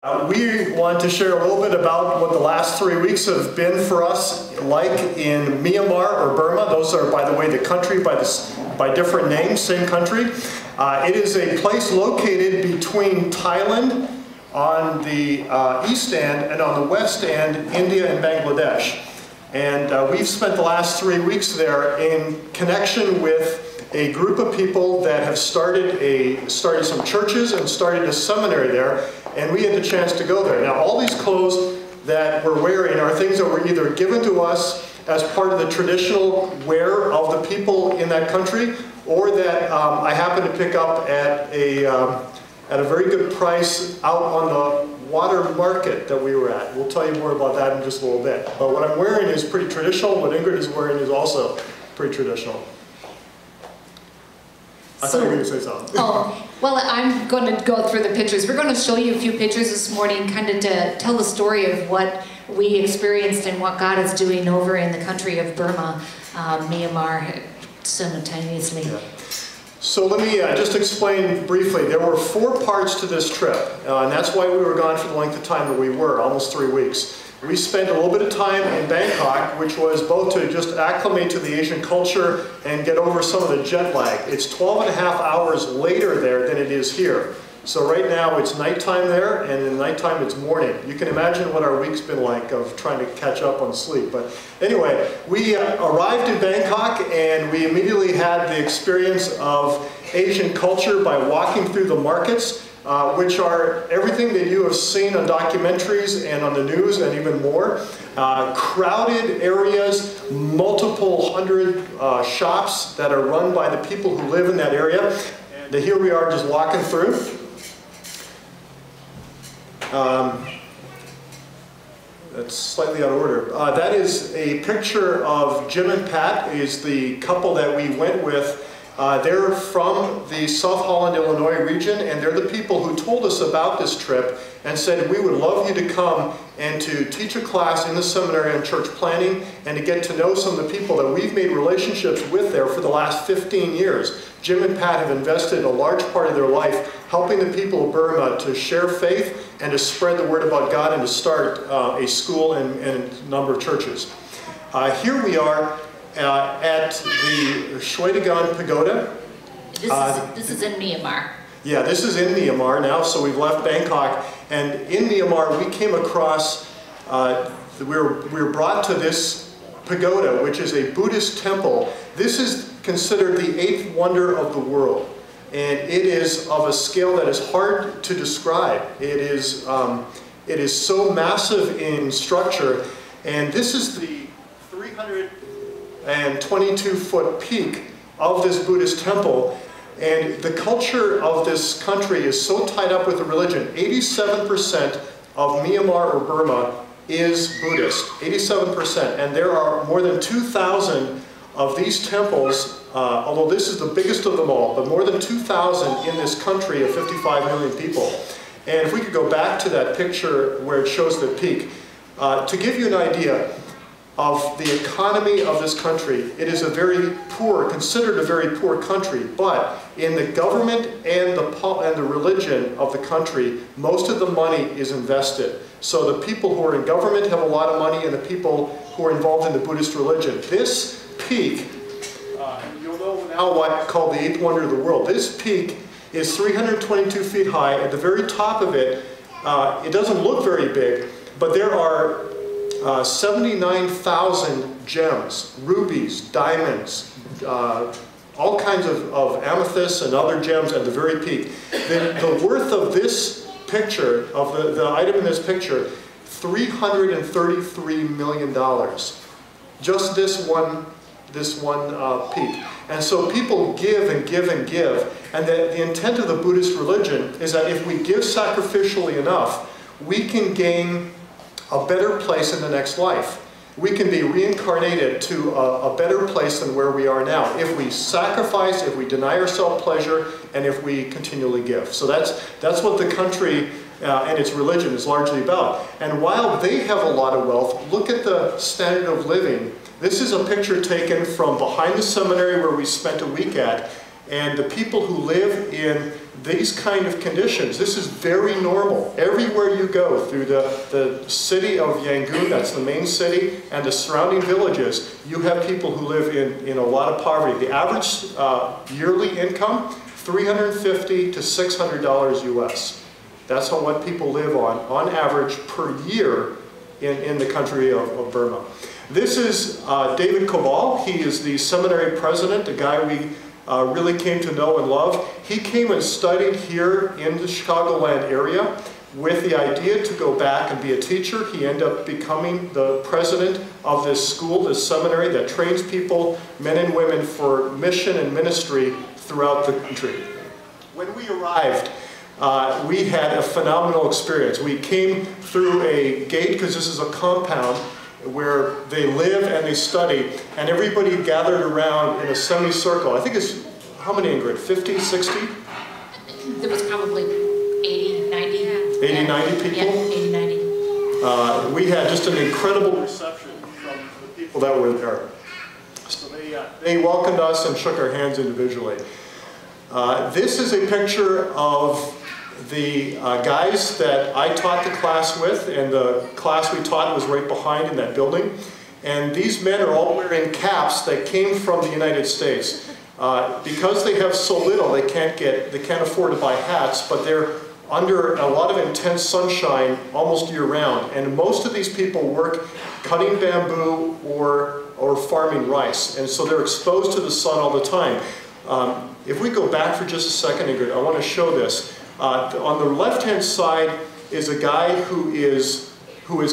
We want to share a little bit about what the last 3 weeks have been for us, like in Myanmar or Burma. Those are, by the way, the country by different names, same country. It is a place located between Thailand on the east end and on the west end, India and Bangladesh. And we've spent the last 3 weeks there in connection with a group of people that have started some churches and started a seminary there, and we had the chance to go there. Now, all these clothes that we're wearing are things that were either given to us as part of the traditional wear of the people in that country, or that I happened to pick up at a very good price out on the water market that we were at. We'll tell you more about that in just a little bit. But what I'm wearing is pretty traditional. What Ingrid is wearing is also pretty traditional. I thought you were going to say something. Oh, well, I'm going to go through the pictures. We're going to show you a few pictures this morning, kind of to tell the story of what we experienced and what God is doing over in the country of Burma, Myanmar, simultaneously. Yeah. So let me just explain briefly. There were 4 parts to this trip, and that's why we were gone for the length of time that we were, almost 3 weeks. We spent a little bit of time in Bangkok, which was both to just acclimate to the Asian culture and get over some of the jet lag. It's 12.5 hours later there than it is here. So right now it's nighttime there, and in nighttime it's morning. You can imagine what our week's been like of trying to catch up on sleep. But anyway, we arrived in Bangkok, and we immediately had the experience of Asian culture by walking through the markets, which are everything that you have seen on documentaries and on the news and even more. Crowded areas, multiple hundred shops that are run by the people who live in that area. And here we are just walking through. That's slightly out of order. That is a picture of Jim and Pat, is the couple that we went with. They're from the South Holland, Illinois region, and they're the people who told us about this trip and said, we would love you to come and to teach a class in the seminary on church planning and to get to know some of the people that we've made relationships with there for the last 15 years. Jim and Pat have invested a large part of their life helping the people of Burma to share faith and to spread the word about God and to start a school and a number of churches. Here we are at the Shwedagon Pagoda. This is in Myanmar. Yeah, this is in Myanmar now, so we've left Bangkok. And in Myanmar, we came across, we were brought to this pagoda, which is a Buddhist temple. This is considered the 8th wonder of the world. And it is of a scale that is hard to describe. It is so massive in structure. And this is the 322-foot peak of this Buddhist temple. And the culture of this country is so tied up with the religion. 87% of Myanmar or Burma is Buddhist, 87%. And there are more than 2,000 of these temples, although this is the biggest of them all, but more than 2,000 in this country of 55 million people. And if we could go back to that picture where it shows the peak, to give you an idea of the economy of this country, it is a very poor, considered a very poor country, but in the government and the religion of the country, most of the money is invested. So the people who are in government have a lot of money, and the people who are involved in the Buddhist religion. This peak, you'll know now why it's called the 8th wonder of the world. This peak is 322 feet high. At the very top of it, it doesn't look very big, but there are 79,000 gems, rubies, diamonds, all kinds of amethysts and other gems at the very peak. The worth of this picture, of the item in this picture, $333 million. Just this one peak. And so people give and give and give. And the intent of the Buddhist religion is that if we give sacrificially enough, we can gain a better place in the next life. We can be reincarnated to a better place than where we are now if we sacrifice, if we deny ourselves pleasure, and if we continually give. So that's what the country and its religion is largely about. And while they have a lot of wealth, look at the standard of living. This is a picture taken from behind the seminary where we spent a week at, and the people who live in these kind of conditions, this is very normal. Everywhere you go through the city of Yangon, that's the main city, and the surrounding villages, you have people who live in a lot of poverty. The average yearly income, $350 to $600 US. That's what people live on average, per year in the country of Burma. This is David Kobal. He is the seminary president, a guy we really came to know and love. He came and studied here in the Chicagoland area with the idea to go back and be a teacher. He ended up becoming the president of this school, this seminary that trains people, men and women, for mission and ministry throughout the country. When we arrived, we had a phenomenal experience. We came through a gate, because this is a compound where they live and they study, and everybody gathered around in a semicircle. I think it's, how many, Ingrid? 50, 60? There was probably 80, 90. 80, 90 people? Yeah, 80, 90. We had just an incredible reception from the people that were there. So they welcomed us and shook our hands individually. This is a picture of the guys that I taught the class with, and the class we taught was right behind in that building. And these men are all wearing caps that came from the United States. Because they have so little, they can't afford to buy hats, but they're under a lot of intense sunshine almost year-round. And most of these people work cutting bamboo or farming rice, and so they're exposed to the sun all the time. If we go back for just a second, Ingrid, I want to show this. On the left-hand side is a guy who is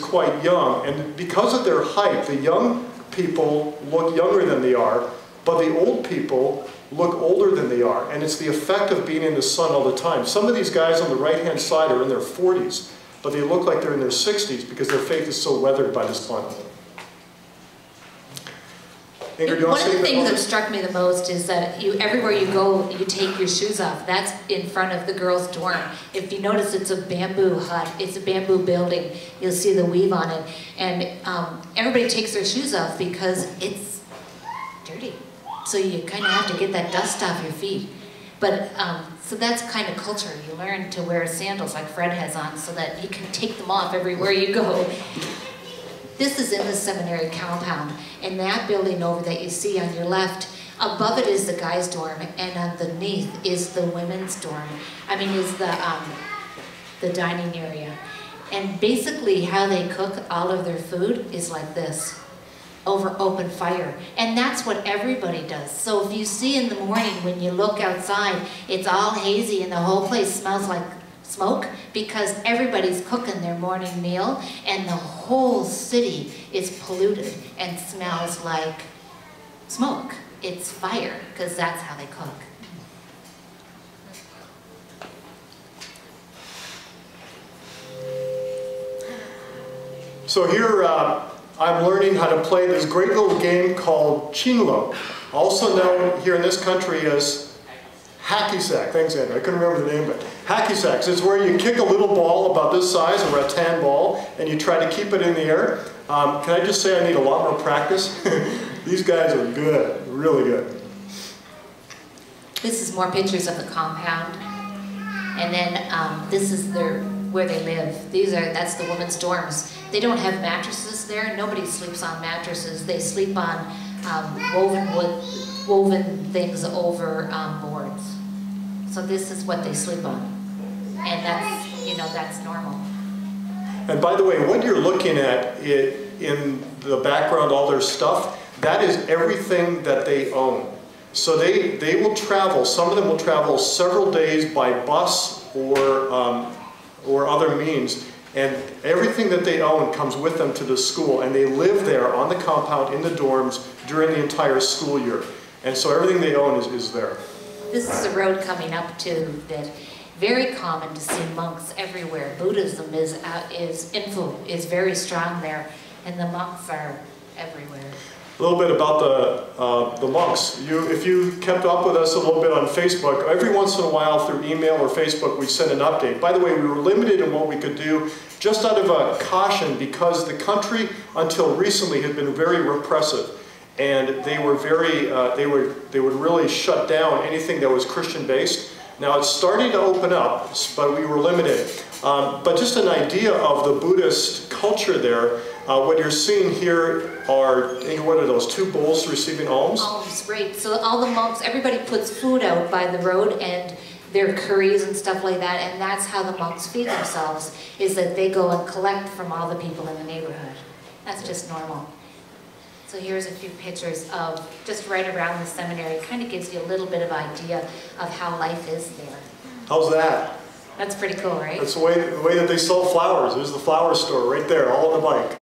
quite young, and because of their height, the young people look younger than they are, but the old people look older than they are, and it's the effect of being in the sun all the time. Some of these guys on the right-hand side are in their 40s, but they look like they're in their 60s because their faith is so weathered by the sun. Ingrid, one of the things that struck me the most is that everywhere you go, you take your shoes off. That's in front of the girls' dorm. If you notice, it's a bamboo hut. It's a bamboo building. You'll see the weave on it. And everybody takes their shoes off because it's dirty. So you kind of have to get that dust off your feet. But so that's kind of culture. You learn to wear sandals like Fred has on so that you can take them off everywhere you go. This is in the seminary compound, and that building over that you see on your left, above it is the guys' dorm, and underneath is the women's dorm. I mean, is the dining area. And basically how they cook all of their food is like this, over open fire. And that's what everybody does. So if you see in the morning when you look outside, it's all hazy and the whole place smells like smoke, because everybody's cooking their morning meal, and the whole city is polluted and smells like smoke. It's fire, because that's how they cook. So here I'm learning how to play this great little game called Chinlo, also known here in this country as hacky sack. Thanks, Andrew. I couldn't remember the name, but hacky sacks. It's where you kick a little ball about this size, a rattan ball, and you try to keep it in the air. Can I just say I need a lot more practice? These guys are good, really good. This is more pictures of the compound, and then this is where they live. That's the women's dorms. They don't have mattresses there. Nobody sleeps on mattresses. They sleep on woven things over boards. So this is what they sleep on, and that's normal. And by the way, what you're looking at in the background, all their stuff, that is everything that they own. So they will travel. Some of them will travel several days by bus or other means, and everything that they own comes with them to the school, and they live there on the compound in the dorms during the entire school year. And so everything they own is there. This is a road coming up to that. Very common to see monks everywhere. Buddhism is very strong there, and the monks are everywhere. A little bit about the monks. If you kept up with us a little bit on Facebook, every once in a while through email or Facebook we send an update. By the way, we were limited in what we could do just out of a caution, because the country until recently had been very repressive. And they were they would really shut down anything that was Christian based. Now it's starting to open up, but we were limited. But just an idea of the Buddhist culture there, what you're seeing here are, what are those, 2 bowls receiving alms? Alms, right. So all the monks, everybody puts food out by the road and their curries and stuff like that, and that's how the monks feed themselves, is that they go and collect from all the people in the neighborhood. That's just normal. So here's a few pictures of just right around the seminary. It kind of gives you a little bit of idea of how life is there. How's that? That's pretty cool, right? That's the way that they sell flowers. There's the flower store right there, all on the bike.